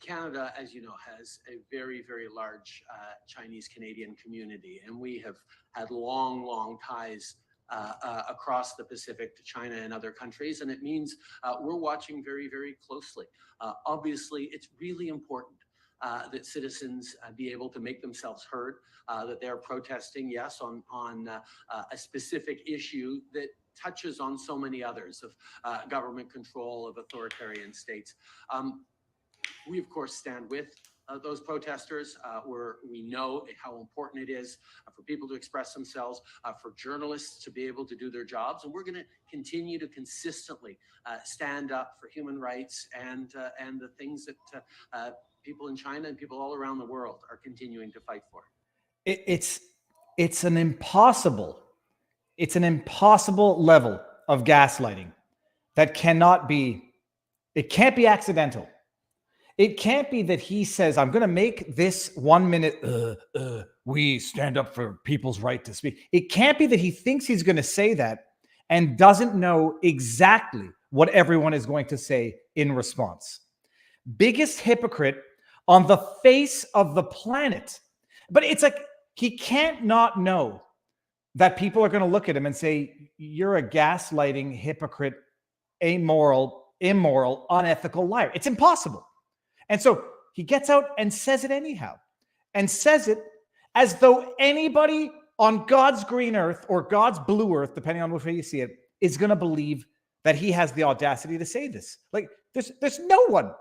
Canada, as you know, has a very, very large Chinese-Canadian community, and we have had long, long ties across the Pacific to China and other countries, and it means we're watching very, very closely. Obviously, it's really important that citizens be able to make themselves heard, that they're protesting, yes, on a specific issue that touches on so many others of government control, of authoritarian states. We, of course, stand with those protesters. We know how important it is for people to express themselves, for journalists to be able to do their jobs, and we're going to continue to consistently stand up for human rights and the things that people in China and people all around the world are continuing to fight for. It's an impossible level of gaslighting that can't be accidental. It can't be that he says, I'm going to make this 1 minute, we stand up for people's right to speak. It can't be that he thinks he's going to say that and doesn't know exactly what everyone is going to say in response. Biggest hypocrite on the face of the planet. But it's like he can't not know that people are going to look at him and say, you're a gaslighting, hypocrite, amoral, immoral, unethical liar. It's impossible. And so he gets out and says it anyhow, and says it as though anybody on God's green earth or God's blue earth, depending on which way you see it, is going to believe that he has the audacity to say this. Like there's no one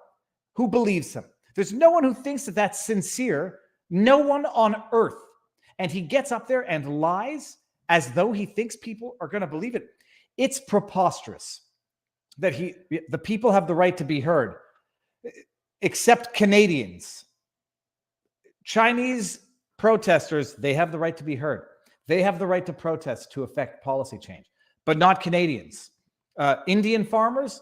who believes him. There's no one who thinks that that's sincere. No one on earth. And he gets up there and lies as though he thinks people are going to believe it. It's preposterous that the people have the right to be heard. Except Canadians. Chinese protesters, they have the right to be heard. They have the right to protest to affect policy change, but not Canadians. Indian farmers,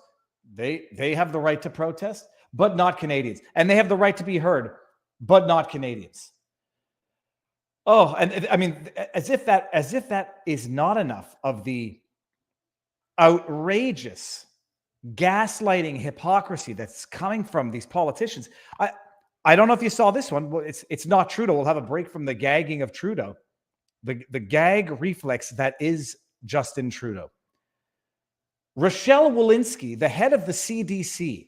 they have the right to protest, but not Canadians. And they have the right to be heard, but not Canadians. Oh, and I mean, as if that is not enough of the outrageous gaslighting hypocrisy that's coming from these politicians. I don't know if you saw this one. Well, it's not Trudeau. We'll have a break from the gagging of Trudeau. The gag reflex that is Justin Trudeau. Rochelle Walensky, the head of the CDC,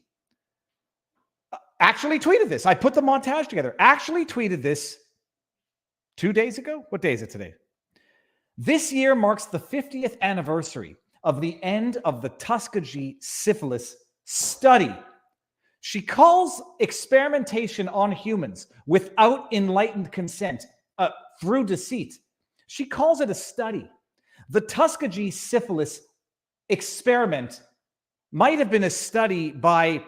actually tweeted this. I put the montage together. Actually tweeted this 2 days ago. What day is it today? This year marks the 50th anniversary of the end of the Tuskegee syphilis study. She calls experimentation on humans without enlightened consent through deceit. She calls it a study. The Tuskegee syphilis experiment might have been a study by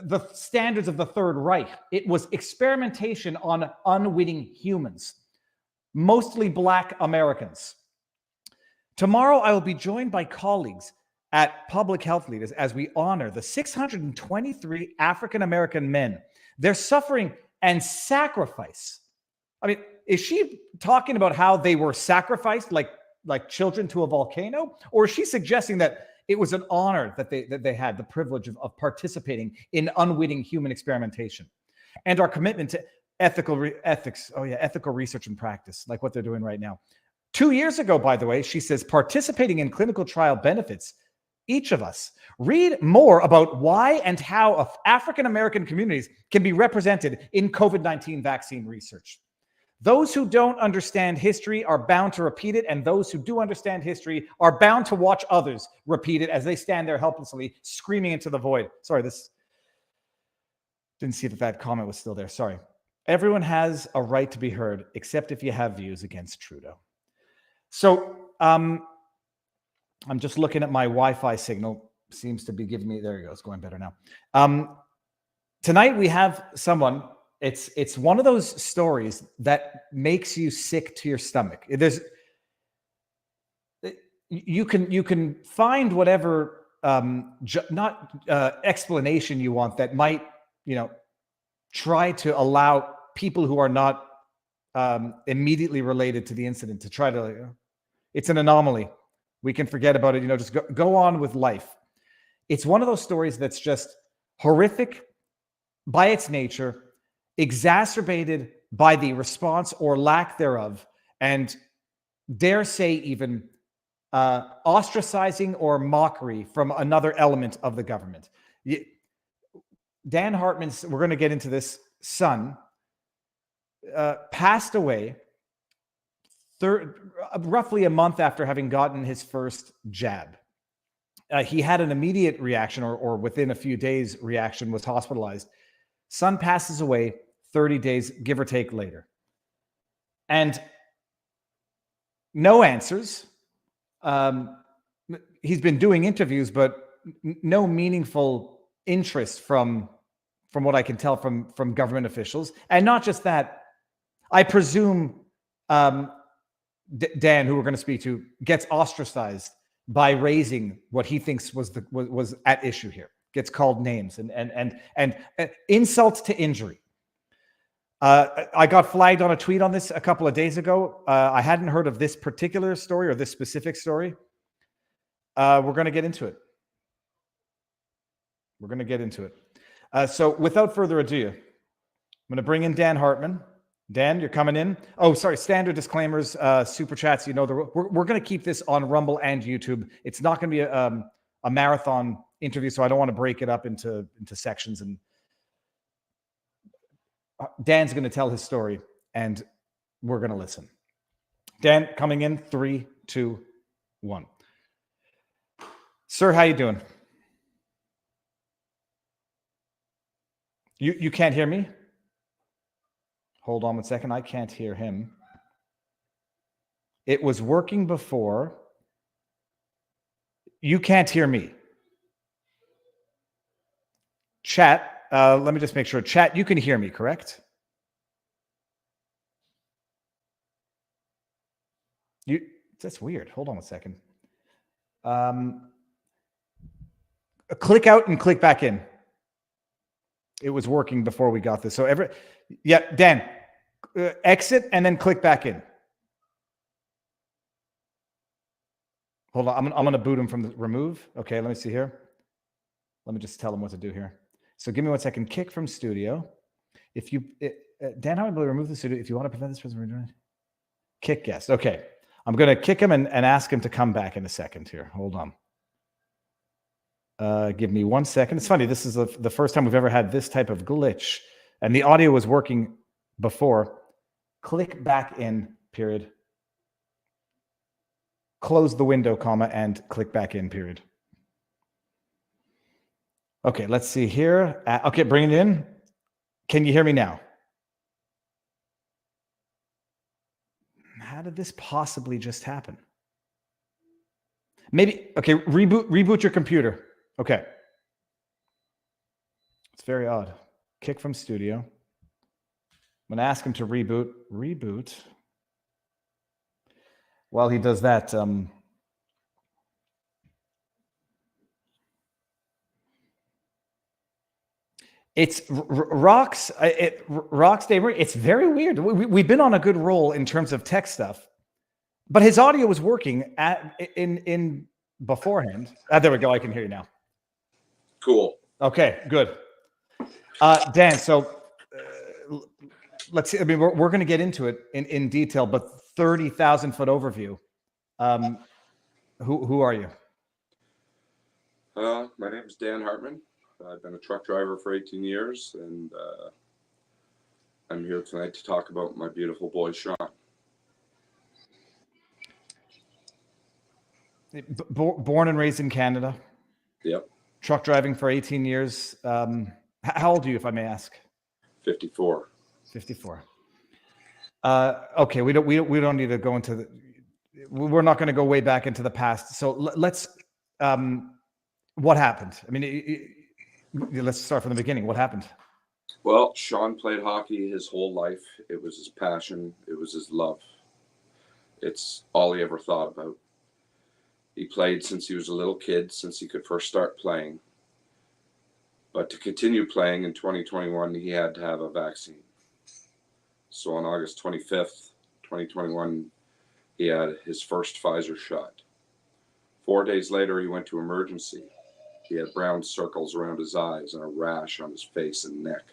the standards of the Third Reich. It was experimentation on unwitting humans, mostly Black Americans. Tomorrow, I will be joined by colleagues at Public Health Leaders as we honor the 623 African-American men, their suffering and sacrifice. I mean, is she talking about how they were sacrificed like children to a volcano? Or is she suggesting that it was an honor that they had the privilege of participating in unwitting human experimentation? And our commitment to ethical research and practice, like what they're doing right now. 2 years ago, by the way, she says, participating in clinical trial benefits each of us. Read more about why and how African-American communities can be represented in COVID-19 vaccine research. Those who don't understand history are bound to repeat it, and those who do understand history are bound to watch others repeat it as they stand there helplessly, screaming into the void. Sorry, this didn't see that comment was still there. Sorry. Everyone has a right to be heard, except if you have views against Trudeau. So I'm just looking at my Wi-Fi signal. Seems to be giving me, there you go, it's going better now. Tonight we have someone, it's one of those stories that makes you sick to your stomach. You can find whatever explanation you want that might, try to allow people who are not immediately related to the incident to try to, it's an anomaly. We can forget about it, just go on with life. It's one of those stories that's just horrific, by its nature, exacerbated by the response or lack thereof, and dare say even ostracizing or mockery from another element of the government. Dan Hartman's, we're going to get into this, son passed away roughly a month after having gotten his first jab. He had an immediate reaction, or within a few days reaction, was hospitalized. Son passes away 30 days, give or take, later. And no answers. He's been doing interviews, but no meaningful interest from what I can tell from government officials. And not just that, I presume Dan, who we're going to speak to, gets ostracized by raising what he thinks was at issue here. Gets called names and insult to injury. I got flagged on a tweet on this a couple of days ago. I hadn't heard of this particular story or this specific story. We're going to get into it. We're going to get into it. So without further ado, I'm going to bring in Dan Hartman. Dan, you're coming in. Oh, sorry. Standard disclaimers, super chats. You know, we're going to keep this on Rumble and YouTube. It's not going to be a marathon interview, so I don't want to break it up into sections. And Dan's going to tell his story, and we're going to listen. Dan, coming in, 3, 2, 1. Sir, how you doing? You can't hear me? Hold on 1 second. I can't hear him. It was working before. You can't hear me. Chat, let me just make sure. Chat, you can hear me, correct? That's weird. Hold on 1 second. Click out and click back in. It was working before we got this. So Dan, exit and then click back in. Hold on. I'm going to boot him from the remove. Okay, let me see here. Let me just tell him what to do here. So give me 1 second. Kick from studio. Dan, how do I remove the studio? If you want to prevent this person from doing it, kick guest. Okay. I'm going to kick him and ask him to come back in a second here. Hold on. Give me 1 second. It's funny. This is the first time we've ever had this type of glitch. And the audio was working before. Click back in, period. Close the window, comma, and click back in, period. Okay, let's see here. Okay, bring it in. Can you hear me now? How did this possibly just happen? Maybe, okay, reboot your computer. Okay. It's very odd. Kick from studio. I'm going to ask him to reboot. Reboot. While he does that, it's Rock's Day. It's very weird. We've been on a good roll in terms of tech stuff, but his audio was working in beforehand. There we go. I can hear you now. Cool. Okay, good. Dan, so let's see. I mean, we're going to get into it in detail, but 30,000-foot overview. Who are you? My name is Dan Hartman. I've been a truck driver for 18 years, and I'm here tonight to talk about my beautiful boy, Sean. Born and raised in Canada. Yep. Truck driving for 18 years. How old are you, if I may ask? 54. 54. Okay, we don't need to go into we're not going to go way back into the past. So let's what happened? I mean, let's start from the beginning. What happened? Well, Sean played hockey his whole life. It was his passion. It was his love. It's all he ever thought about. He played since he was a little kid, since he could first start playing. But to continue playing in 2021, he had to have a vaccine. So on August 25th, 2021, he had his first Pfizer shot. 4 days later, he went to emergency. He had brown circles around his eyes and a rash on his face and neck,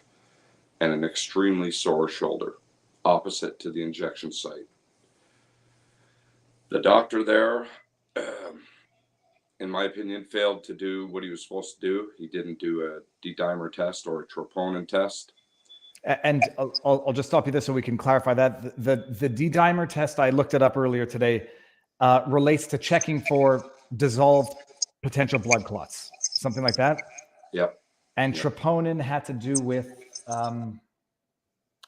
and an extremely sore shoulder, opposite to the injection site. The doctor there, in my opinion, failed to do what he was supposed to do. He didn't do a D-dimer test or a troponin test. And I'll just stop you there so we can clarify that. The D-dimer test, I looked it up earlier today, relates to checking for dissolved potential blood clots, something like that. Yep. And troponin had to do with,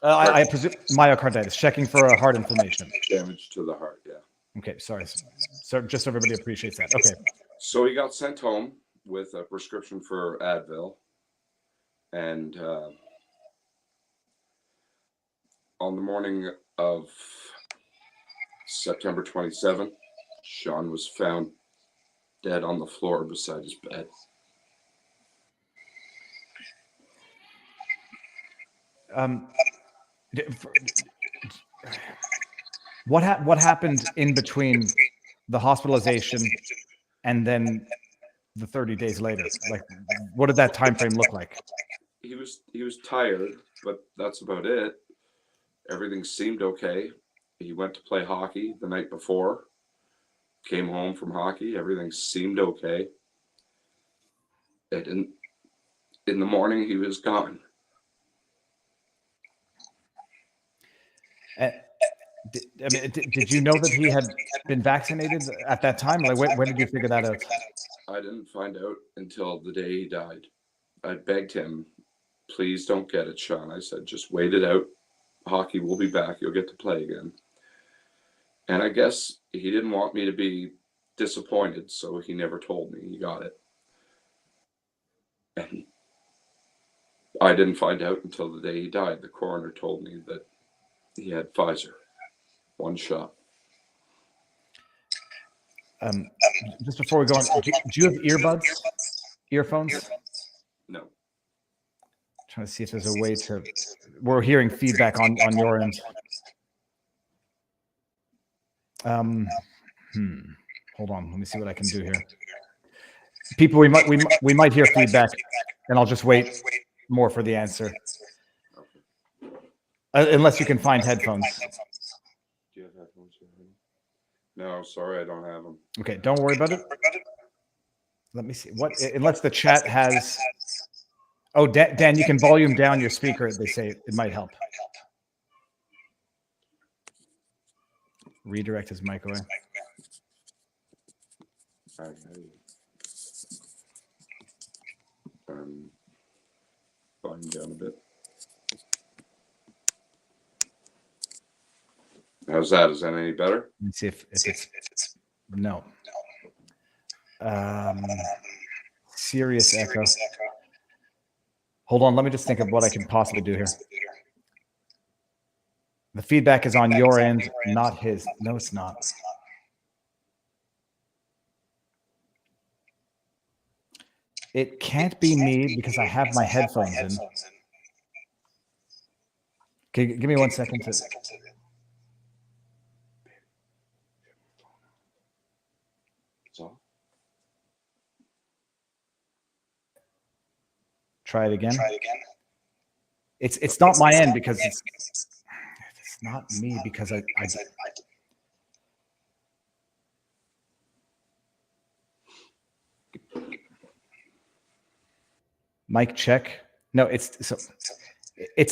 I presume, myocarditis, checking for a heart inflammation. Damage to the heart, yeah. Okay, sorry. So just so everybody appreciates that. Okay. So he got sent home with a prescription for Advil. And on the morning of September 27th, Sean was found dead on the floor beside his bed. What happened in between the hospitalization and then the 30 days later? Like, what did that time frame look like? He was tired, but that's about it. Everything seemed okay. He went to play hockey the night before, came home from hockey. Everything seemed okay. And in the morning, he was gone. Did you know that he had been vaccinated at that time? Like, when did you figure that out? I didn't find out until the day he died. I begged him, please don't get it, Sean. I said, just wait it out. Hockey will be back. You'll get to play again. And I guess he didn't want me to be disappointed, so he never told me he got it. And I didn't find out until the day he died. The coroner told me that he had Pfizer, one shot. Just before we go on, do you have earbuds, earphones? No. Trying to see if there's a way to. We're hearing feedback on your end. Hold on, let me see what I can do here. People, we might hear feedback, and I'll just wait more for the answer. Unless you can find headphones. Do you have headphones? No, sorry, I don't have them. Okay, don't worry about it. Let me see. What? Unless the chat has. Oh, Dan, you can volume down your speaker. They say it might help. Redirect his mic away. Volume down a bit. How's that? Is that any better? Let me see if it's no. Serious echo. Hold on, let me just think of what I can possibly do here. The feedback is on your end, not his. No, it's not. It can't be me because I have my headphones in. Okay, give me 1 second to. Try it again. It's not my end because it's not me because I mic check. No, it's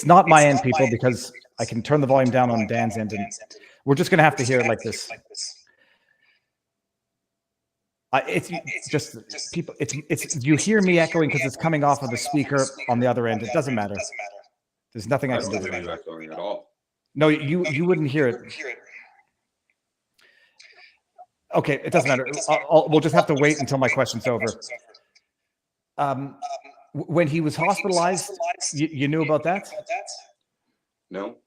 not my end, people, because I can turn the volume down on Dan's end, and we're just gonna have to hear it like this. It's just people. It's you hear me echoing because it's coming off of the speaker on the other end. It doesn't matter. There's nothing I can do with it. Echoing at all. No, you wouldn't hear it. Okay, it doesn't matter. We'll just have to wait until my question's over. When he was hospitalized, you knew about that? No,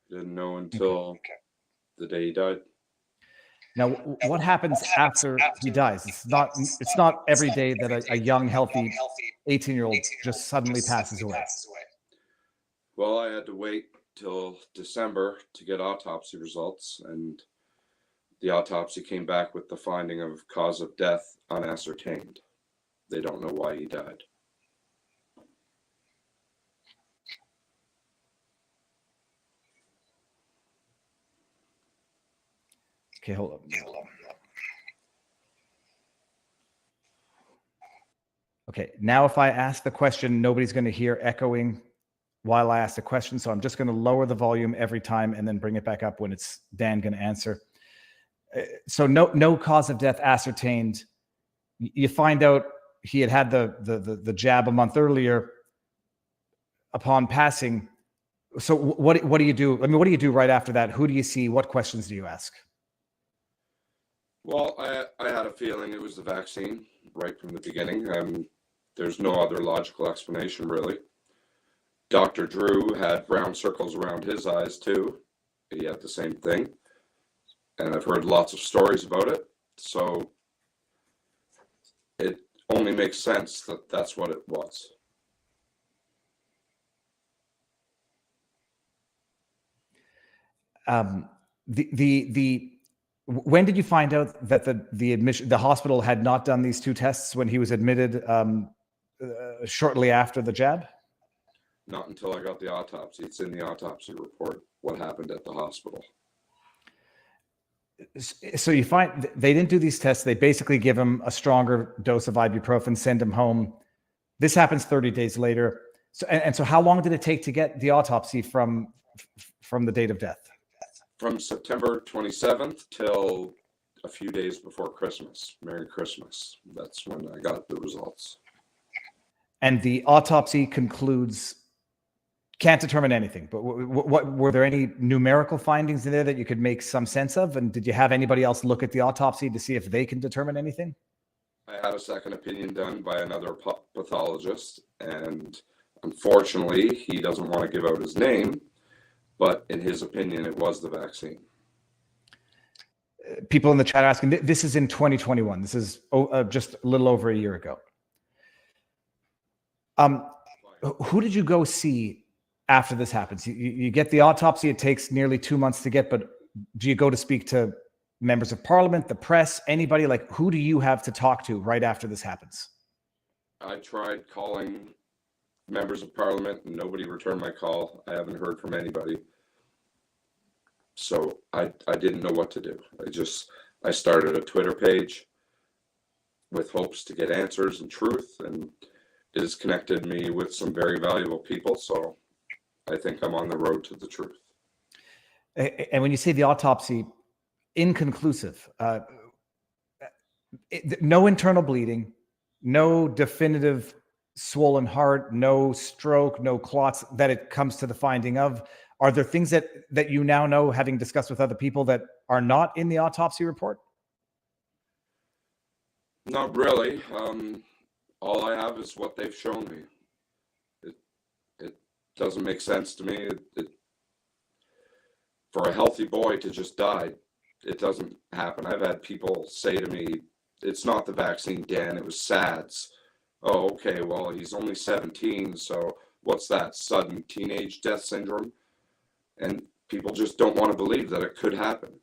didn't know until the day he died. Now, what happens after he dies? It's not every day that a young, healthy 18-year-old just suddenly passes away. Well, I had to wait till December to get autopsy results, and the autopsy came back with the finding of cause of death unascertained. They don't know why he died. Okay, hold on. Okay, now if I ask the question, nobody's going to hear echoing while I ask the question. So I'm just going to lower the volume every time and then bring it back up when it's Dan going to answer. So no cause of death ascertained. You find out he had the jab a month earlier upon passing. So what do you do? I mean, what do you do right after that? Who do you see? What questions do you ask? Well, I had a feeling it was the vaccine right from the beginning. There's no other logical explanation, really. Dr. Drew had brown circles around his eyes, too. He had the same thing. And I've heard lots of stories about it. So it only makes sense that that's what it was. When did you find out that the hospital had not done these two tests when he was admitted shortly after the jab? Not until I got the autopsy. It's in the autopsy report what happened at the hospital. So you find they didn't do these tests. They basically give him a stronger dose of ibuprofen, send him home. This happens 30 days later. So how long did it take to get the autopsy from the date of death? From September 27th till a few days before Christmas. Merry Christmas. That's when I got the results. And the autopsy concludes, can't determine anything, but what were there any numerical findings in there that you could make some sense of? And did you have anybody else look at the autopsy to see if they can determine anything? I had a second opinion done by another pathologist, and unfortunately, he doesn't want to give out his name, but in his opinion, it was the vaccine. People in the chat are asking, this is in 2021. This is just a little over a year ago. Who did you go see after this happens? You get the autopsy. It takes nearly 2 months to get, but do you go to speak to members of parliament, the press, anybody? Like, who do you have to talk to right after this happens? I tried calling members of parliament and nobody returned my call. I haven't heard from anybody. So I didn't know what to do. I started a Twitter page with hopes to get answers and truth, and it has connected me with some very valuable people. So I think I'm on the road to the truth. And when you say the autopsy, inconclusive, no internal bleeding, no definitive swollen heart, no stroke, no clots that it comes to the finding of. Are there things that you now know, having discussed with other people, that are not in the autopsy report? Not really. All I have is what they've shown me. It doesn't make sense to me. For a healthy boy to just die, it doesn't happen. I've had people say to me, it's not the vaccine, Dan, it was SADS. Oh, okay, well, he's only 17, so what's that, sudden teenage death syndrome? And people just don't want to believe that it could happen.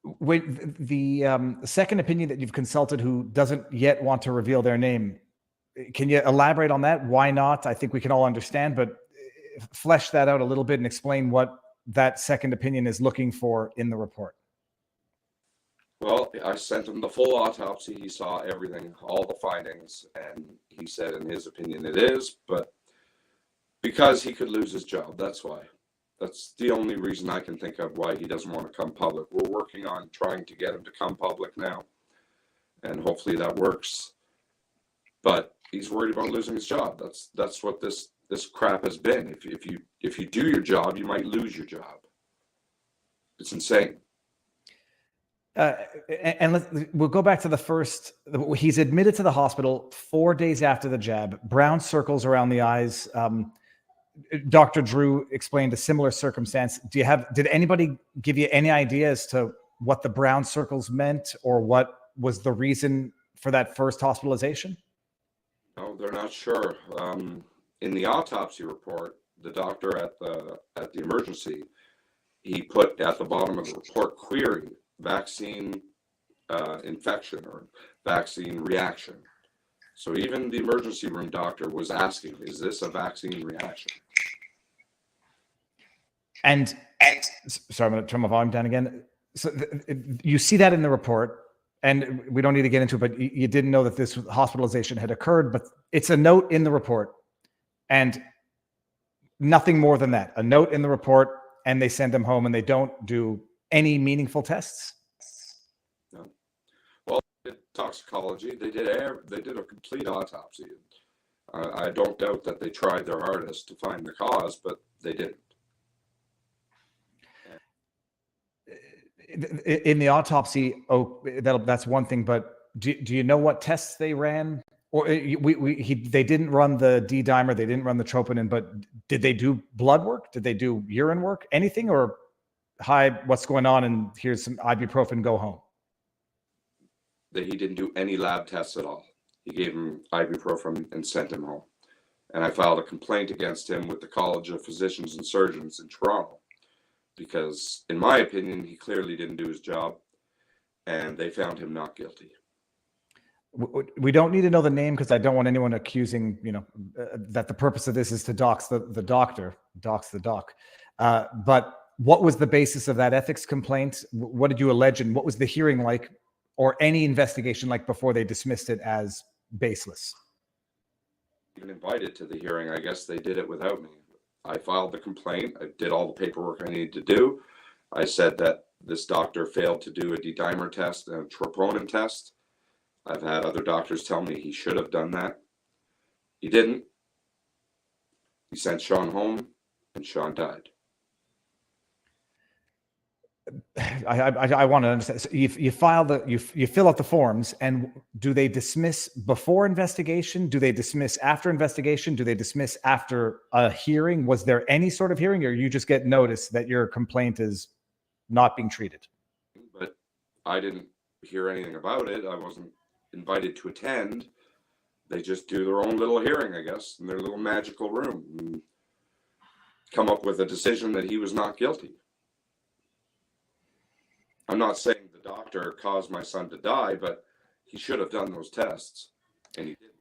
With the second opinion that you've consulted, who doesn't yet want to reveal their name, can you elaborate on that? Why not? I think we can all understand, but flesh that out a little bit and explain what that second opinion is looking for in the report. Well, I sent him the full autopsy. He saw everything, all the findings, and he said in his opinion it is, but because he could lose his job, that's why. That's the only reason I can think of why he doesn't want to come public. We're working on trying to get him to come public now, and hopefully that works. But he's worried about losing his job. That's what this crap has been. If you do your job, you might lose your job. It's insane. And we'll go back to the first. He's admitted to the hospital 4 days after the jab. Brown circles around the eyes. Dr. Drew explained a similar circumstance. Did anybody give you any idea as to what the brown circles meant, or what was the reason for that first hospitalization? No, they're not sure. In the autopsy report, the doctor at the emergency, he put at the bottom of the report, query, vaccine infection or vaccine reaction. So even the emergency room doctor was asking, is this a vaccine reaction? And sorry, I'm going to turn my volume down again. So you see that in the report, and we don't need to get into it, but you didn't know that this hospitalization had occurred, but it's a note in the report and nothing more than that. A note in the report, and they send him home, and they don't do any meaningful tests. No. Well, toxicology, they did a complete autopsy. I don't doubt that they tried their hardest to find the cause, but they didn't. In the autopsy, that's one thing, but do you know what tests they ran? Or they didn't run the D-dimer, they didn't run the troponin, but did they do blood work? Did they do urine work? Anything? Or, hi, what's going on? And here's some ibuprofen, go home. He didn't do any lab tests at all. He gave him ibuprofen and sent him home. And I filed a complaint against him with the College of Physicians and Surgeons in Toronto, because in my opinion, he clearly didn't do his job, and they found him not guilty. We don't need to know the name, because I don't want anyone accusing, that the purpose of this is to dox the doctor, dox the doc. But what was the basis of that ethics complaint? What did you allege, and what was the hearing like, or any investigation like, before they dismissed it as baseless? Even invited to the hearing, I guess they did it without me. I filed the complaint. I did all the paperwork I needed to do. I said that this doctor failed to do a D-dimer test and a troponin test. I've had other doctors tell me he should have done that. He didn't. He sent Sean home, and Sean died. I want to understand. So you file you fill out the forms, and do they dismiss before investigation? Do they dismiss after investigation? Do they dismiss after a hearing? Was there any sort of hearing, or you just get notice that your complaint is not being treated? But I didn't hear anything about it. I wasn't invited to attend. They just do their own little hearing, I guess, in their little magical room, and come up with a decision that he was not guilty. I'm not saying the doctor caused my son to die, but he should have done those tests, and he didn't.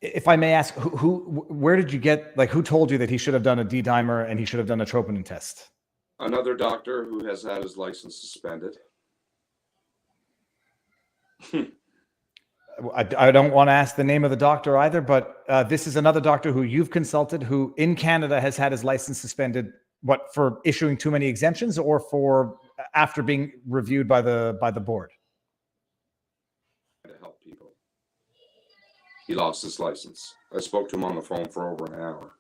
If I may ask, where did you get, who told you that he should have done a D-dimer and he should have done a troponin test? Another doctor who has had his license suspended. I don't want to ask the name of the doctor either, but this is another doctor who you've consulted, who in Canada has had his license suspended, what, for issuing too many exemptions, or for after being reviewed by the board? To help people. He lost his license. I spoke to him on the phone for over an hour,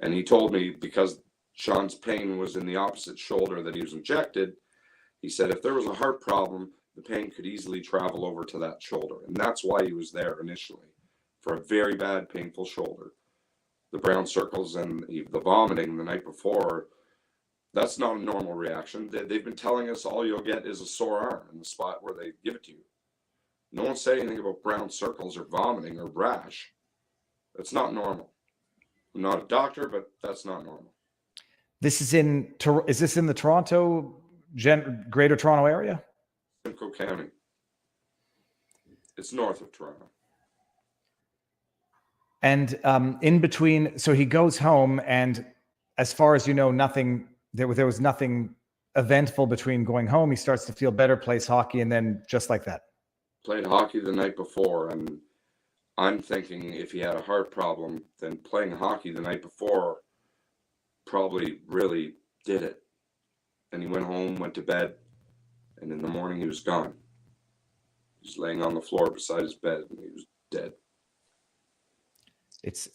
and he told me, because Sean's pain was in the opposite shoulder that he was injected, he said if there was a heart problem, the pain could easily travel over to that shoulder. And that's why he was there initially, for a very bad, painful shoulder. The brown circles and the vomiting the night before, that's not a normal reaction. They've been telling us all you'll get is a sore arm in the spot where they give it to you. No one said anything about brown circles or vomiting or rash. That's not normal. I'm not a doctor, but that's not normal. Is this in the Toronto, Greater Toronto area? Simcoe County. It's north of Toronto. And in between, so he goes home, and as far as you know, there was nothing eventful between going home. He starts to feel better, plays hockey, and then just like that. Played hockey the night before, and I'm thinking if he had a heart problem, then playing hockey the night before probably really did it. And he went home, went to bed, and in the morning he was gone. He was laying on the floor beside his bed, and he was dead. It's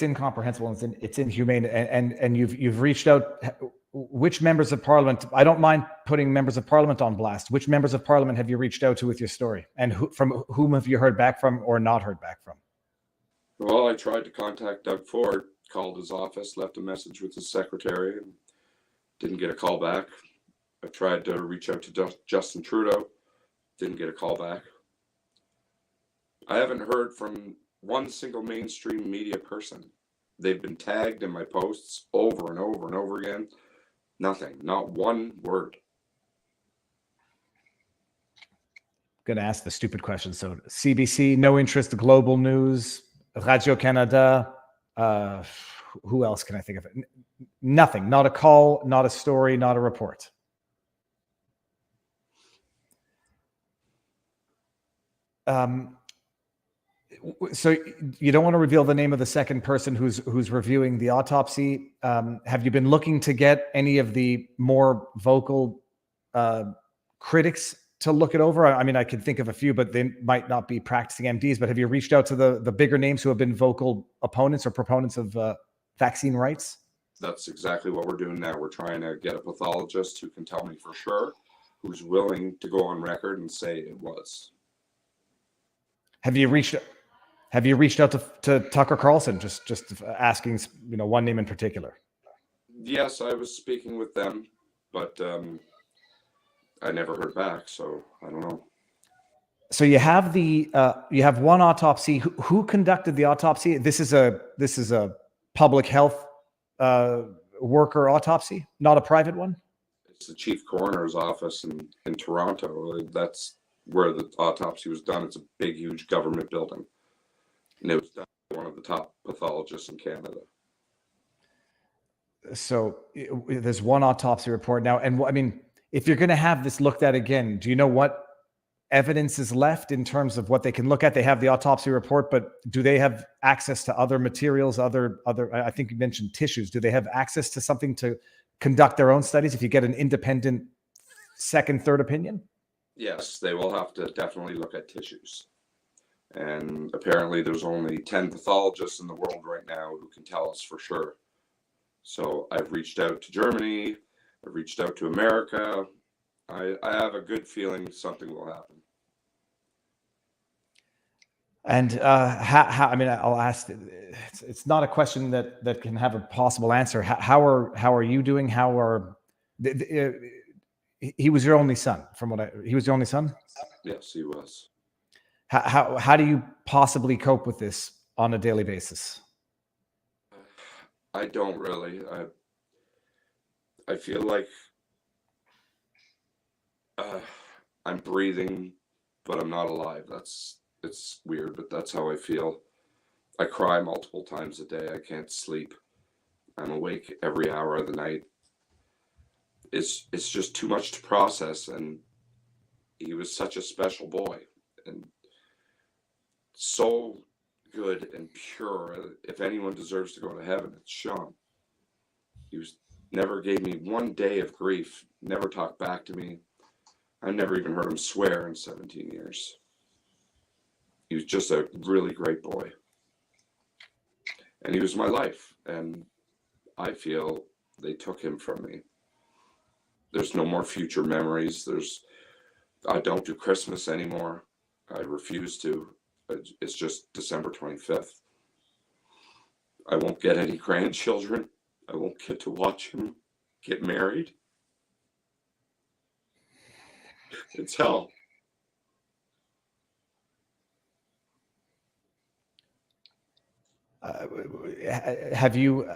incomprehensible, and it's inhumane. And you've reached out. Which members of parliament? I don't mind putting members of parliament on blast. Which members of parliament have you reached out to with your story, and from whom have you heard back from or not heard back from? Well, I tried to contact Doug Ford, called his office, left a message with his secretary, and didn't get a call back. I tried to reach out to Justin Trudeau, didn't get a call back. I haven't heard from one single mainstream media person. They've been tagged in my posts over and over and over again. Nothing, not one word. going to ask the stupid question. So CBC, no interest. Global News, Radio Canada. Who else can I think of? Nothing. Not a call, not a story, not a report. So you don't want to reveal the name of the second person who's reviewing the autopsy. Have you been looking to get any of the more vocal critics to look it over? I mean, I can think of a few, but they might not be practicing MDs. But have you reached out to the bigger names who have been vocal opponents or proponents of vaccine rights? That's exactly what we're doing now. We're trying to get a pathologist who can tell me for sure, who's willing to go on record and say it was. Have you reached out to Tucker Carlson, just asking, one name in particular? Yes, I was speaking with them, but I never heard back, so I don't know. So you have one autopsy. Who conducted the autopsy? This is a public health worker autopsy, not a private one. It's the chief coroner's office in Toronto. That's where the autopsy was done. It's a big, huge government building. And it was done by one of the top pathologists in Canada. So there's one autopsy report now. And I mean, if you're going to have this looked at again, do you know what evidence is left in terms of what they can look at? They have the autopsy report, but do they have access to other materials, other, I think you mentioned tissues. Do they have access to something to conduct their own studies if you get an independent second, third opinion? Yes, they will have to definitely look at tissues. And apparently there's only 10 pathologists in the world right now who can tell us for sure. So I've reached out to Germany, I've reached out to America. I have a good feeling something will happen. And how? I mean, I'll ask. It's not a question that can have a possible answer. How are you doing? He was your only son, he was your only son? Yes, he was. How do you possibly cope with this on a daily basis? I don't really. I feel like I'm breathing, but I'm not alive. It's weird, but that's how I feel. I cry multiple times a day. I can't sleep. I'm awake every hour of the night. It's just too much to process, and he was such a special boy and so good and pure. If anyone deserves to go to heaven, it's Sean. Never gave me one day of grief, never talked back to me. I never even heard him swear in 17 years. He was just a really great boy. And he was my life. And I feel they took him from me. There's no more future memories. I don't do Christmas anymore. I refuse to. It's just December 25th. I won't get any grandchildren. I won't get to watch him get married. It's hell. Have you,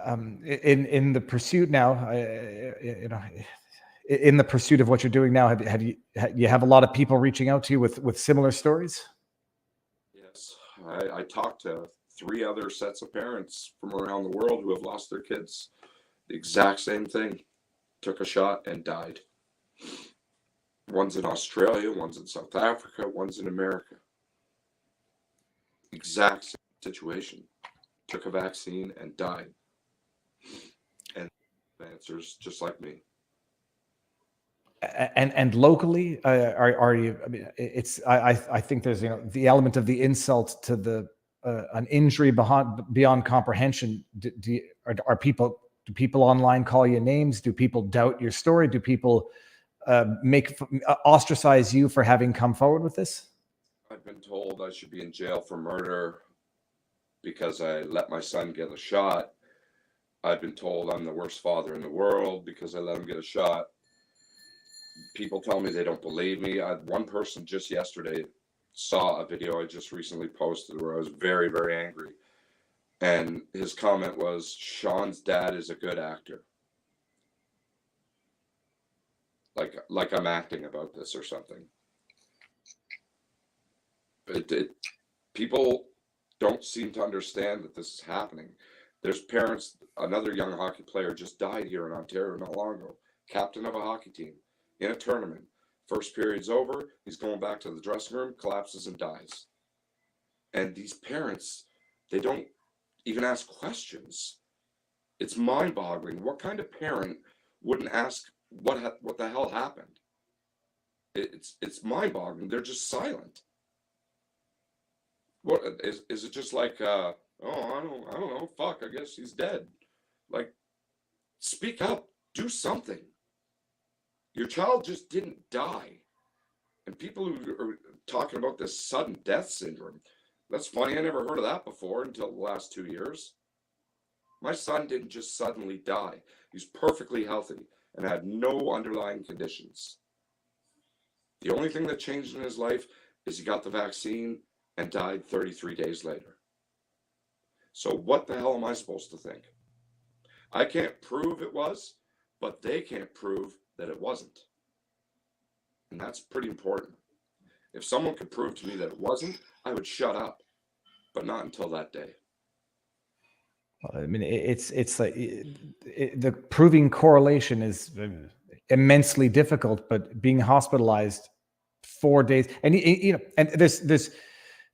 in the pursuit now, in the pursuit of what you're doing now, you have a lot of people reaching out to you with similar stories? Yes, I talked to 3 other sets of parents from around the world who have lost their kids. The exact same thing. Took a shot and died. One's in Australia, one's in South Africa, one's in America. Exact same situation. Took a vaccine and died. And answers just like me. And locally, are you? I mean, I think there's the element of the insult to the an injury beyond comprehension. Do people online call you names? Do people doubt your story? Do people ostracize you for having come forward with this? I've been told I should be in jail for murder because I let my son get a shot. I've been told I'm the worst father in the world because I let him get a shot. People tell me they don't believe me. One person just yesterday saw a video I just recently posted where I was very, very angry. And his comment was, Sean's dad is a good actor. Like I'm acting about this or something. People don't seem to understand that this is happening. There's parents. Another young hockey player just died here in Ontario not long ago. Captain of a hockey team in a tournament. First period's over. He's going back to the dressing room, collapses and dies. And these parents, they don't even ask questions. It's mind-boggling. What kind of parent wouldn't ask what the hell happened? It's mind-boggling. They're just silent. What is it? Just like oh, I don't know. Fuck, I guess he's dead. Like, speak up. Do something. Your child just didn't die. And people who are talking about this sudden death syndrome, that's funny. I never heard of that before until the last 2 years. My son didn't just suddenly die. He's perfectly healthy and had no underlying conditions. The only thing that changed in his life is he got the vaccine and died 33 days later. So what the hell am I supposed to think? I can't prove it was, but they can't prove that it wasn't. And that's pretty important. If someone could prove to me that it wasn't, I would shut up, but not until that day. I mean, it's like the proving correlation is immensely difficult, but being hospitalized 4 days, and you know, and there's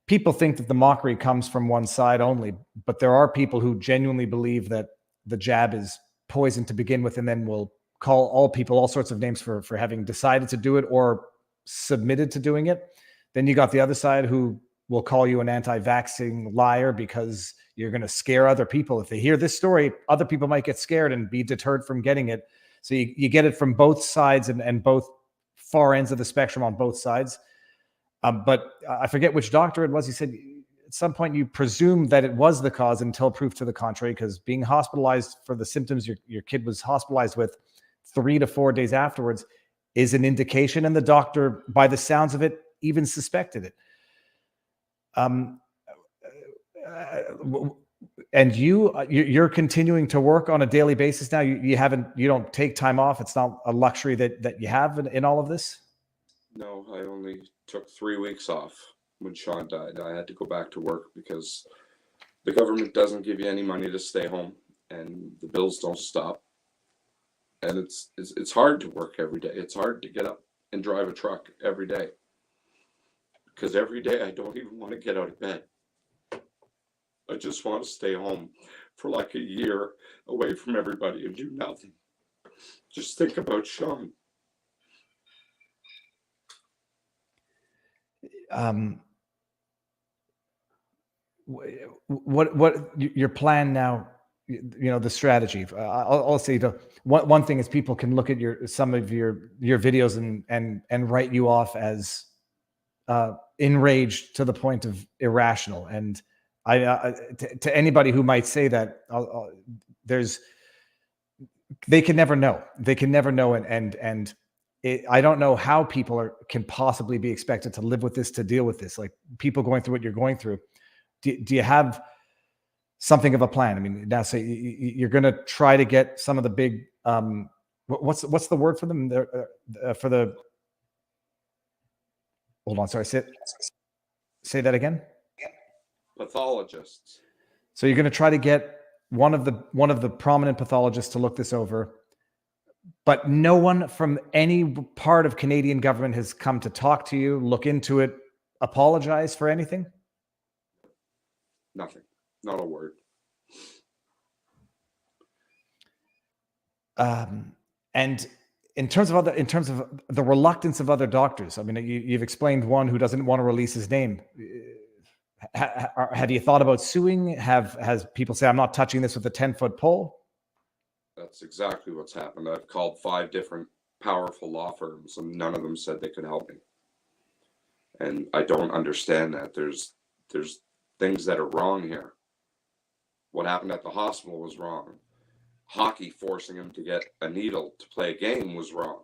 people think that the mockery comes from one side only, but there are people who genuinely believe that the jab is poison to begin with, and then will call all people all sorts of names for having decided to do it or submitted to doing it. Then you got the other side who will call you an anti-vaxxing liar because you're going to scare other people. If they hear this story, other people might get scared and be deterred from getting it. So you get it from both sides and both far ends of the spectrum on both sides. But I forget which doctor it was. He said at some point you presume that it was the cause until proof to the contrary, because being hospitalized for the symptoms your kid was hospitalized with 3 to 4 days afterwards is an indication. And the doctor, by the sounds of it, even suspected it. And you're continuing to work on a daily basis now. You don't take time off. It's not a luxury that you have in all of this. No, I only took 3 weeks off when Sean died. I had to go back to work because the government doesn't give you any money to stay home, and the bills don't stop. And it's hard to work every day. It's hard to get up and drive a truck every day, because every day I don't even want to get out of bed. I just want to stay home for like a year away from everybody and do nothing. Just think about Sean. What your plan now? You know, the strategy. I'll say one thing is people can look at some of your videos and write you off as enraged to the point of irrational. And to anybody who might say that, they can never know. They can never know. And I don't know how people can possibly be expected to live with this, to deal with this. Like, people going through what you're going through. Do you have something of a plan? I mean, now say you're going to try to get some of the big, what's the word for them? For the, hold on, sorry, say that again. Pathologists. So you're going to try to get one of the prominent pathologists to look this over, but no one from any part of Canadian government has come to talk to you, look into it, apologize for anything? Nothing. Not a word. And in terms of the reluctance of other doctors, I mean, you've explained one who doesn't want to release his name. Have you thought about suing? Has people say, I'm not touching this with a 10-foot pole? That's exactly what's happened. I've called 5 different powerful law firms, and none of them said they could help me. And I don't understand that. There's things that are wrong here. What happened at the hospital was wrong. Hockey forcing him to get a needle to play a game was wrong.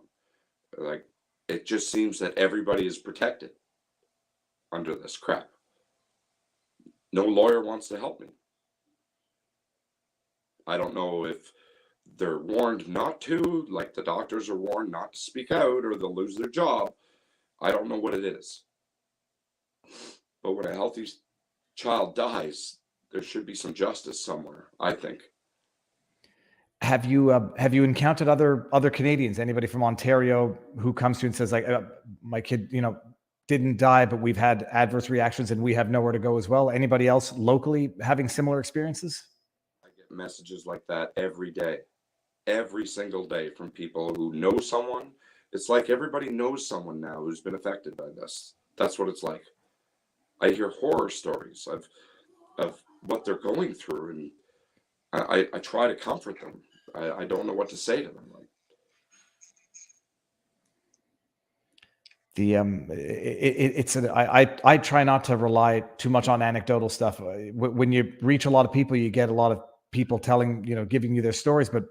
Like, it just seems that everybody is protected under this crap. No lawyer wants to help me. I don't know if they're warned not to, like the doctors are warned not to speak out or they'll lose their job. I don't know what it is. But when a healthy child dies, there should be some justice somewhere, I think. Have you encountered other Canadians, anybody from Ontario who comes to you and says like, my kid, didn't die, but we've had adverse reactions and we have nowhere to go as well? Anybody else locally having similar experiences? I get messages like that every day, every single day, from people who know someone. It's like everybody knows someone now who's been affected by this. That's what it's like. I hear horror stories of what they're going through, and I try to comfort them. I don't know what to say to them. Like, I try not to rely too much on anecdotal stuff. When you reach a lot of people, you get a lot of people telling, giving you their stories, but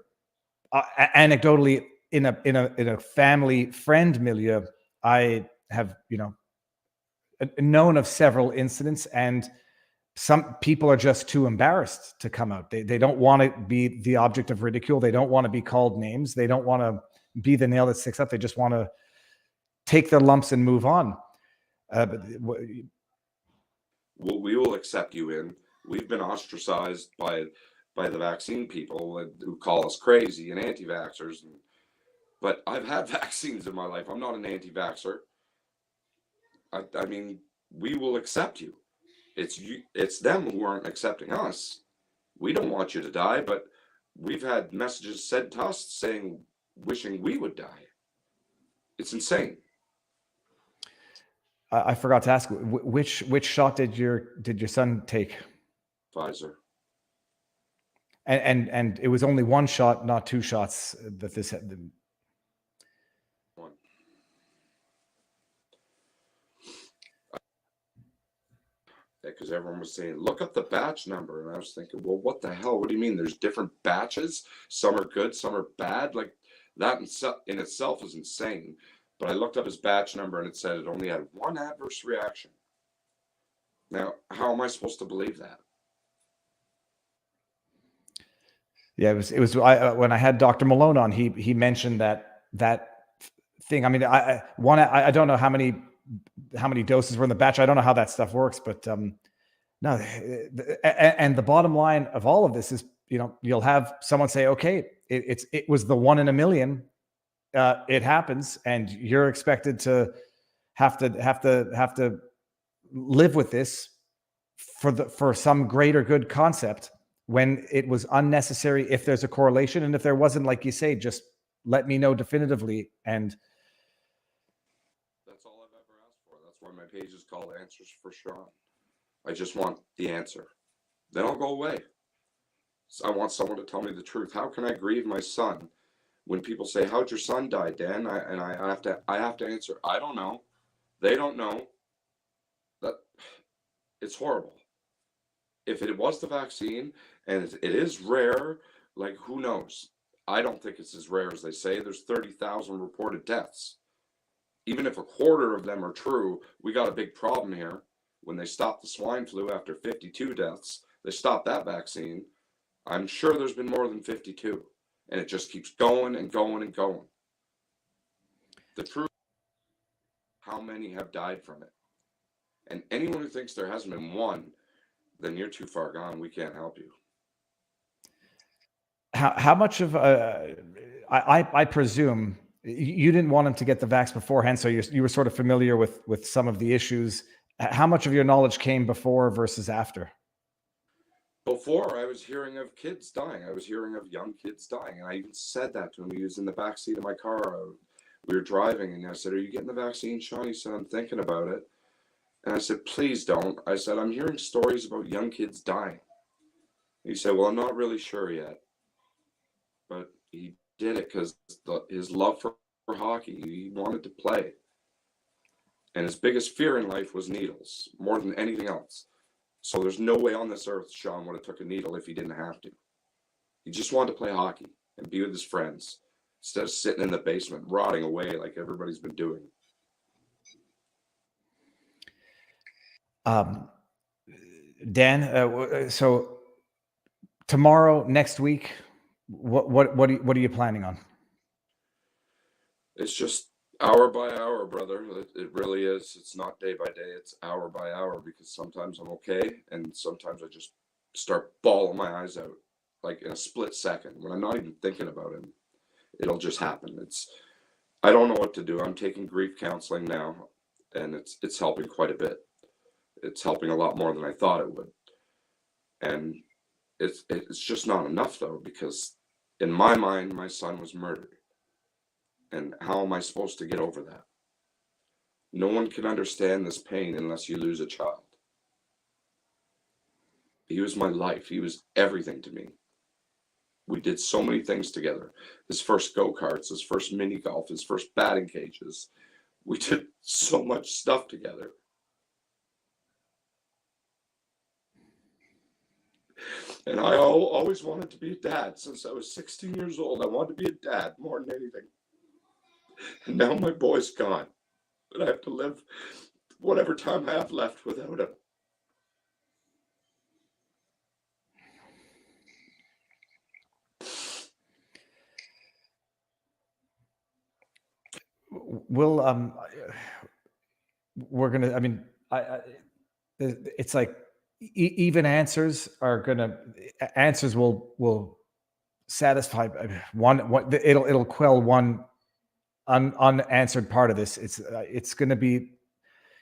anecdotally in a family friend milieu, I have, known of several incidents, and some people are just too embarrassed to come out. They don't want to be the object of ridicule. They don't want to be called names. They don't want to be the nail that sticks up. They just want to take their lumps and move on. we will accept you in. We've been ostracized by the vaccine people who call us crazy and anti-vaxxers. But I've had vaccines in my life. I'm not an anti-vaxxer. I mean, we will accept you. It's them who aren't accepting us. We don't want you to die, but we've had messages sent to us saying, wishing we would die. It's insane. I forgot to ask, which shot did your son take? Pfizer. And it was only one shot, not two shots that this had. One. Because everyone was saying, look up the batch number. And I was thinking, well, what the hell? What do you mean? There's different batches? Some are good, some are bad. Like, that in itself is insane. But I looked up his batch number and it said it only had one adverse reaction. Now, how am I supposed to believe that? Yeah, it was. When I had Dr. Malone on, he mentioned that thing. I mean, I don't know how many doses were in the batch. I don't know how that stuff works, but no. And the bottom line of all of this is, you'll have someone say, okay, it was the 1 in a million. It happens, and you're expected to have to live with this for some greater good concept, when it was unnecessary. If there's a correlation, and if there wasn't, like you say, just let me know definitively. And that's all I've ever asked for. That's why my page is called Answers for Sean. I just want the answer. Then I'll go away. So I want someone to tell me the truth. How can I grieve my son when people say, how'd your son die, Dan? I have to answer, I don't know. They don't know. That it's horrible. If it was the vaccine, and it is rare, like, who knows? I don't think it's as rare as they say. There's 30,000 reported deaths. Even if a quarter of them are true, we got a big problem here. When they stopped the swine flu after 52 deaths, they stopped that vaccine. I'm sure there's been more than 52. And it just keeps going and going and going. The truth, how many have died from it? And anyone who thinks there hasn't been one, then you're too far gone. We can't help you. How much of I presume you didn't want him to get the vax beforehand, so you were sort of familiar with some of the issues. How much of your knowledge came before versus after? Before, I was hearing of kids dying. I was hearing of young kids dying. And I even said that to him. He was in the backseat of my car. We were driving, and I said, are you getting the vaccine, Sean? He said, I'm thinking about it. And I said, please don't. I said, I'm hearing stories about young kids dying. He said, well, I'm not really sure yet. But he did it because his love for hockey, he wanted to play. And his biggest fear in life was needles, more than anything else. So there's no way on this earth Sean would have took a needle if he didn't have to. He just wanted to play hockey and be with his friends instead of sitting in the basement, rotting away like everybody's been doing. Dan, so tomorrow, next week, what are you planning on? It's just, Hour by hour, brother. It really is. It's not day by day. It's hour by hour, because sometimes I'm okay, and sometimes I just start bawling my eyes out, like in a split second. When I'm not even thinking about him, it'll just happen. I don't know what to do. I'm taking grief counseling now, and it's helping quite a bit. It's helping a lot more than I thought it would. And it's just not enough, though, because in my mind, my son was murdered. And how am I supposed to get over that? No one can understand this pain unless you lose a child. He was my life. He was everything to me. We did so many things together. His first go-karts, his first mini golf, his first batting cages. We did so much stuff together. And I always wanted to be a dad since I was 16 years old. I wanted to be a dad more than anything. And now my boy's gone. But I have to live whatever time I have left without him. We'll we're gonna. I mean, it's like even answers will satisfy one. It'll quell one unanswered part of this. It's going to be,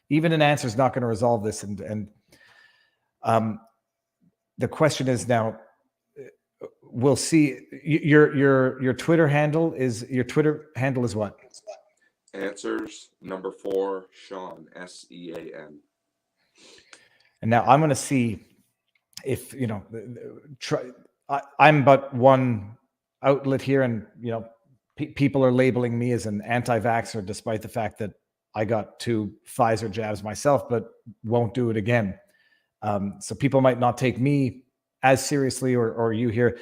even an answer is not going to resolve this. And the question is now, we'll see. Your Twitter handle is what? Answers number 4, Sean, SEAN. And now I'm going to see if, I'm but one outlet here, and, people are labeling me as an anti-vaxxer, despite the fact that I got 2 Pfizer jabs myself, but won't do it again. So people might not take me as seriously, or you here.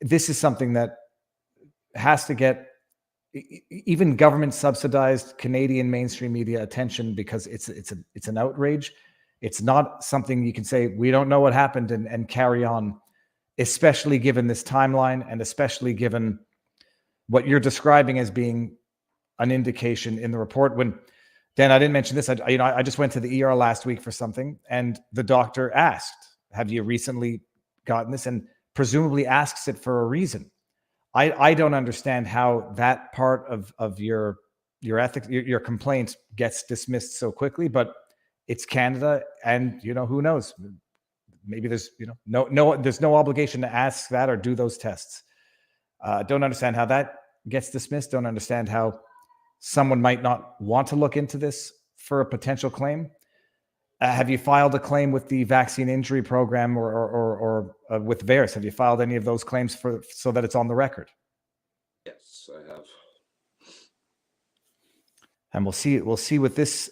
This is something that has to get even government subsidized Canadian mainstream media attention, because it's an outrage. It's not something you can say, we don't know what happened, and carry on, especially given this timeline, and especially given what you're describing as being an indication in the report. When, Dan, I didn't mention this. I just went to the ER last week for something, and the doctor asked, have you recently gotten this? And presumably asks it for a reason. I don't understand how that part of your ethics, your complaint, gets dismissed so quickly, but it's Canada, and who knows? Maybe there's there's no obligation to ask that or do those tests. Don't understand how that gets dismissed. Don't understand how someone might not want to look into this for a potential claim. Have you filed a claim with the Vaccine Injury Program or with VAERS? Have you filed any of those claims so that it's on the record? Yes, I have. And we'll see with this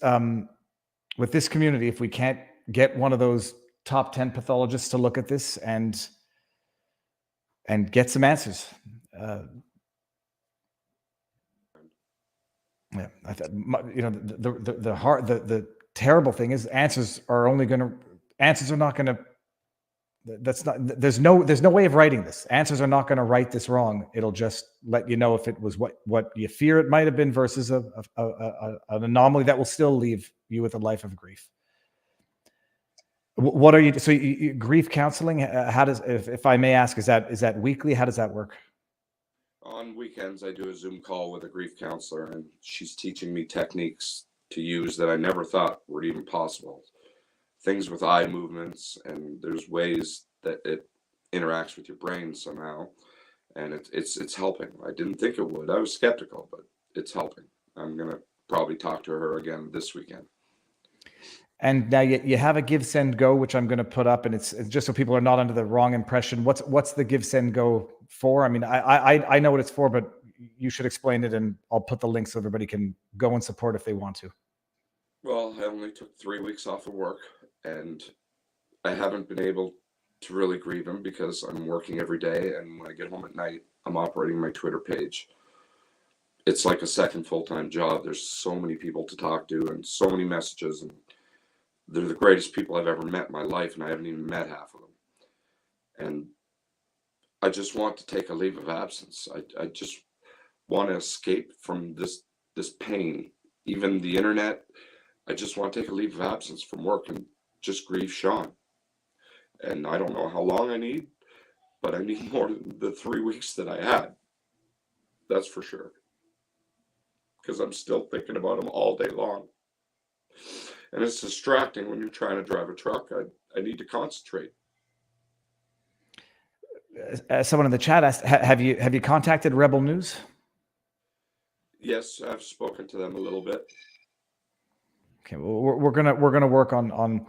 community, if we can't get one of those top 10 pathologists to look at this and get some answers. Yeah, the terrible thing is answers are not going to. That's not. There's no way of writing this. Answers are not going to right this wrong. It'll just let you know if it was what you fear it might have been, versus an anomaly that will still leave you with a life of grief. What are you? So grief counseling. How does, if I may ask, is that weekly? How does that work? On weekends, I do a Zoom call with a grief counselor, and she's teaching me techniques to use that I never thought were even possible. Things with eye movements, and there's ways that it interacts with your brain somehow, and it's helping. I didn't think it would. I was skeptical, but it's helping. I'm gonna probably talk to her again this weekend. And now you have a Give, Send, Go, which I'm going to put up, and it's just so people are not under the wrong impression. What's the Give, Send, Go for? I mean, I know what it's for, but you should explain it, and I'll put the link so everybody can go and support if they want to. Well, I only took 3 weeks off of work, and I haven't been able to really grieve him because I'm working every day, and when I get home at night, I'm operating my Twitter page. It's like a second full-time job. There's so many people to talk to and so many messages, and they're the greatest people I've ever met in my life, and I haven't even met half of them. And I just want to take a leave of absence. I just want to escape from this this pain, even the internet. I just want to take a leave of absence from work and just grieve Sean. And I don't know how long I need, but I need more than the 3 weeks that I had. That's for sure. Because I'm still thinking about him all day long. And it's distracting when you're trying to drive a truck. I need to concentrate. Someone in the chat asked, have you contacted Rebel News? Yes, I've spoken to them a little bit. Okay, well, we're gonna work on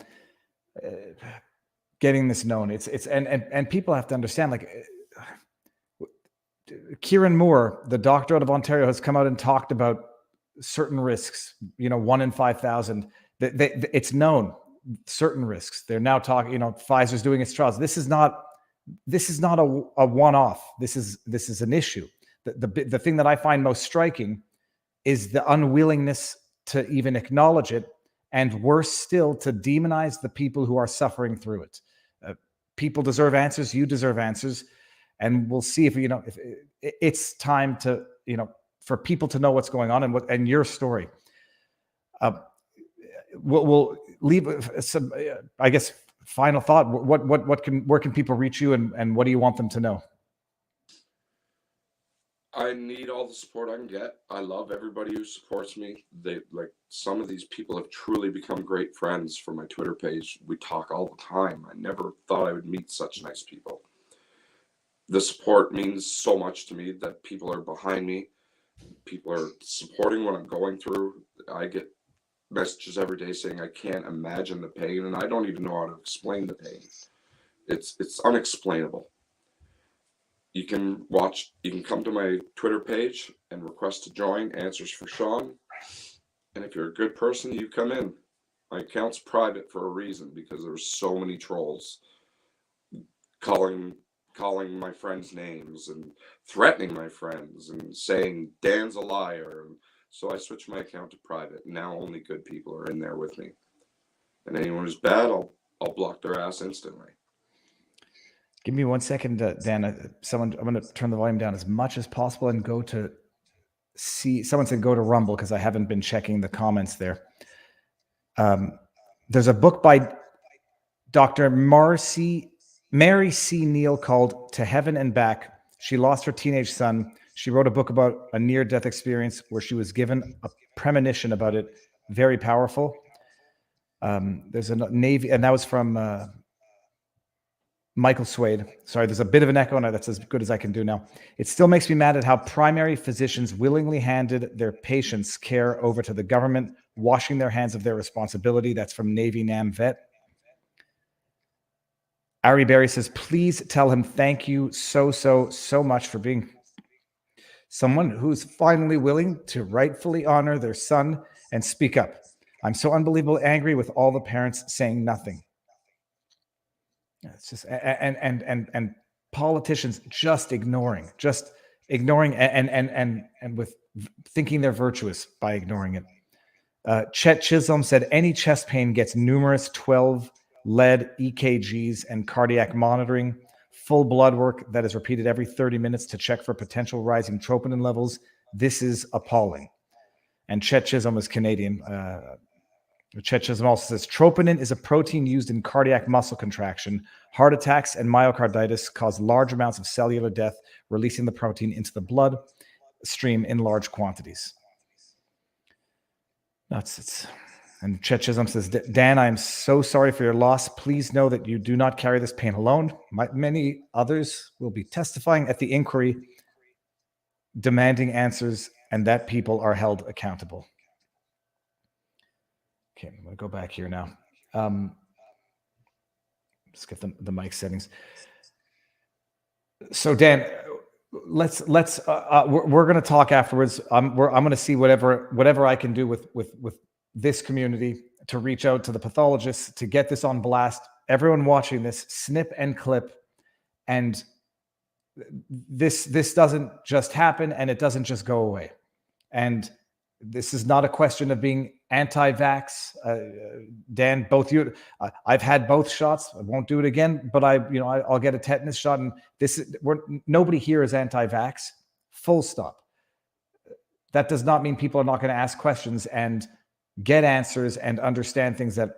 getting this known. And people have to understand, like, Kieran Moore, the doctor out of Ontario, has come out and talked about certain risks. 1 in 5,000. It's known, certain risks. They're now talking. Pfizer's doing its trials. This is not a one-off. This is an issue. The thing that I find most striking is the unwillingness to even acknowledge it, and worse still, to demonize the people who are suffering through it. People deserve answers. You deserve answers, and we'll see if it's time to for people to know what's going on and your story. We'll leave some, I guess, final thought. Where can people reach you, and what do you want them to know? I need all the support I can get. I love everybody who supports me. Some of these people have truly become great friends from my Twitter page. We talk all the time. I never thought I would meet such nice people. The support means so much to me, that people are behind me. People are supporting what I'm going through. I get messages every day saying I can't imagine the pain, and I don't even know how to explain the pain. It's unexplainable. You can come to my Twitter page and request to join Answers for Sean. And if you're a good person, you come in. My account's private for a reason, because there's so many trolls calling my friends names and threatening my friends and saying Dan's a liar. And so I switched my account to private. Now only good people are in there with me. And anyone who's bad, I'll block their ass instantly. Give me 1 second, Dan. I'm going to turn the volume down as much as possible and go to see. Someone said go to Rumble, because I haven't been checking the comments there. There's a book by Dr. Mary C. Neal called To Heaven and Back. She lost her teenage son. She wrote a book about a near-death experience where she was given a premonition about it. Very powerful. There's a Navy, and that was from Michael Swade. Sorry, there's a bit of an echo, and that's as good as I can do now. It still makes me mad at how primary physicians willingly handed their patients' care over to the government, washing their hands of their responsibility. That's from Navy Nam vet. Ari Berry says, please tell him thank you so much for being someone who's finally willing to rightfully honor their son and speak up. I'm so unbelievably angry with all the parents saying nothing. It's just and politicians just ignoring and with thinking they're virtuous by ignoring it. Chet Chisholm said any chest pain gets numerous 12 lead EKGs and cardiac monitoring, full blood work that is repeated every 30 minutes to check for potential rising troponin levels. This is appalling. And Chet Chisholm is Canadian. Chet Chisholm also says troponin is a protein used in cardiac muscle contraction. Heart attacks and myocarditis cause large amounts of cellular death, releasing the protein into the blood stream in large quantities. And Chet Chisholm says, Dan, I'm so sorry for your loss. Please know that you do not carry this pain alone. Many others will be testifying at the inquiry, demanding answers, and that people are held accountable. Okay, I'm going to go back here now. Let's get the mic settings. So Dan, let's we're going to talk afterwards. I'm going to see whatever I can do with this community to reach out to the pathologists to get this on blast. Everyone watching this, snip and clip, and this doesn't just happen, and it doesn't just go away. And this is not a question of being anti-vax. Dan, both you, I've had both shots. I won't do it again, but I'll get a tetanus shot. And nobody here is anti-vax. Full stop. that does not mean people are not going to ask questions and get answers and understand things that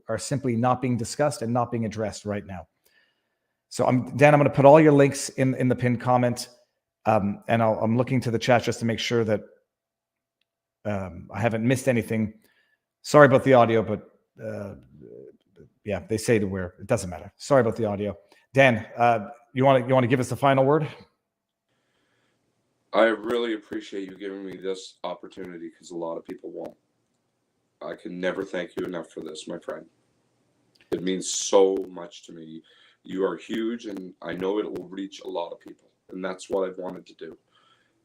are simply not being discussed and not being addressed right now. So Dan, I'm going to put all your links in the pinned comment, and I'm looking to the chat just to make sure that I haven't missed anything. Sorry about the audio, but yeah, they say to where it doesn't matter. Sorry about the audio. Dan, you want to give us the final word? I really appreciate you giving me this opportunity, because a lot of people won't. I can never thank you enough for this, my friend. It means so much to me. You are huge, and I know it will reach a lot of people, and that's what I've wanted to do.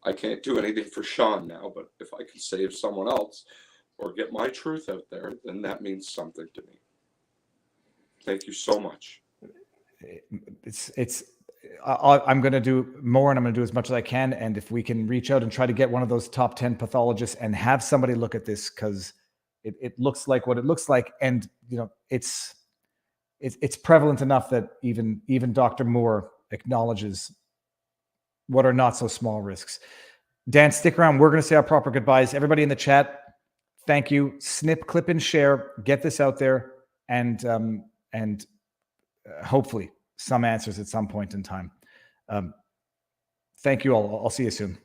I can't do anything for Sean now, but if I can save someone else or get my truth out there, then that means something to me. Thank you so much. I'm going to do more, and I'm going to do as much as I can. And if we can reach out and try to get one of those top 10 pathologists and have somebody look at this, because it looks like what it looks like. And, you know, it's prevalent enough that even Dr. Moore acknowledges what are not so small risks. Dan, stick around. We're going to say our proper goodbyes. Everybody in the chat, thank you. Snip, clip, and share. Get this out there, and hopefully some answers at some point in time. Thank you all. I'll see you soon.